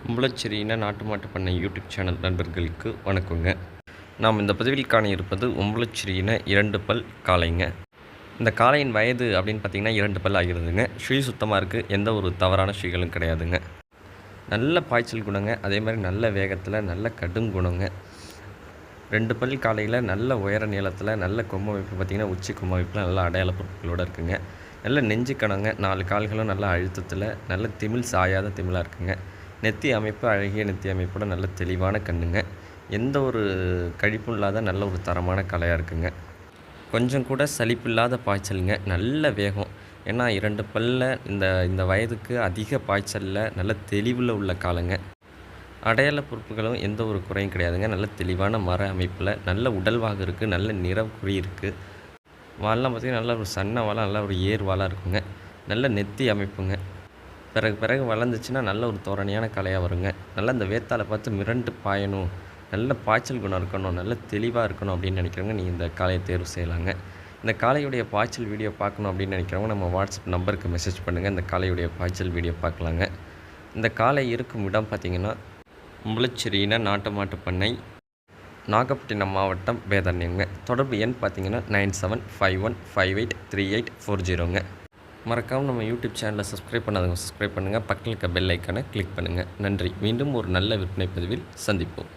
உம்பளச்சேரியின நாட்டு மாட்டு பண்ணை யூடியூப் சேனல் நண்பர்களுக்கு வணக்கங்க. நாம் இந்த பதிவில் காண இருப்பது உம்பளச்சேரியின 2 பல் காளைங்க. இந்த காளையின் வயது அப்படின்னு பார்த்தீங்கன்னா 2 பல் ஆகிறதுங்க. சுழி சுத்தமாக இருக்குது, எந்த ஒரு தவறான சுழிகளும் கிடையாதுங்க. நல்ல பாய்ச்சல் குணங்க, அதே மாதிரி நல்ல வேகத்தில் நல்ல கடும் குணங்க. 2 பல் காளையில் நல்ல உயர நீளத்தில் நல்ல கொம்பு அமைப்பு பார்த்திங்கன்னா உச்சி கொம்பு அமைப்பில் நல்ல அடையாள பொருட்களோடு இருக்குங்க. நல்ல நெஞ்சு கணங்க, 4 கால்களும் நல்ல அழுத்தத்தில் நல்ல திமிழ் சாயாத திமிழாக இருக்குங்க. நெத்தி அமைப்பு அழகிய நெத்தி அமைப்போட நல்ல தெளிவான கண்ணுங்க. எந்த ஒரு கழிப்பும் இல்லாத நல்ல ஒரு தரமான கலையாக இருக்குங்க. கொஞ்சம் கூட சலிப்பில்லாத பாய்ச்சலுங்க, நல்ல வேகம். ஏன்னா 2 பல்ல இந்த வயதுக்கு அதிக பாய்ச்சலில் நல்ல தெளிவில் உள்ள காலங்க. அடையாள பொறுப்புகளும் எந்த ஒரு குறையும் கிடையாதுங்க. நல்ல தெளிவான மர அமைப்பில் நல்ல உடல்வாக இருக்குது, நல்ல நிறக்குறி இருக்குது. வால்லாம் பார்த்திங்கன்னா நல்ல ஒரு சன்ன வாலாக நல்ல ஒரு ஏர் வாலாக இருக்குங்க. நல்ல நெத்தி அமைப்புங்க. பிறகு வளர்ந்துச்சுன்னா நல்ல ஒரு தோரணையான கலையாக வருங்க. நல்லா இந்த வேத்தாளை பார்த்து மிரண்டு பாயணும், நல்ல பாய்ச்சல் குணம் இருக்கணும், நல்ல தெளிவாக இருக்கணும் அப்படின்னு நினைக்கிறவங்க நீங்கள் இந்த காளையை தேர்வு செய்யலாங்க. இந்த காளையுடைய பாய்ச்சல் வீடியோ பார்க்கணும் அப்படின்னு நினைக்கிறவங்க நம்ம வாட்ஸ்அப் நம்பருக்கு மெசேஜ் பண்ணுங்கள். இந்த காளையுடைய பாய்ச்சல் வீடியோ பார்க்கலாங்க. இந்த காளை இருக்கும் இடம் பார்த்திங்கன்னா உம்பளச்சேரியின நாட்டு மாட்டு பண்ணை, நாகப்பட்டினம் மாவட்டம், வேதாரண்யங்க. தொடர்பு எண் பார்த்திங்கன்னா 9751583840ங்க. மறக்காமல் நம்ம யூடியூப் சேனலை சப்ஸ்கிரைப் பண்ணாதவங்க சப்ஸ்கிரைப் பண்ணுங்கள். பக்கத்தில் இருக்க பெல் ஐக்கானை கிளிக் பண்ணுங்கள். நன்றி. மீண்டும் ஒரு நல்ல விற்பனை பதிவில் சந்திப்போம்.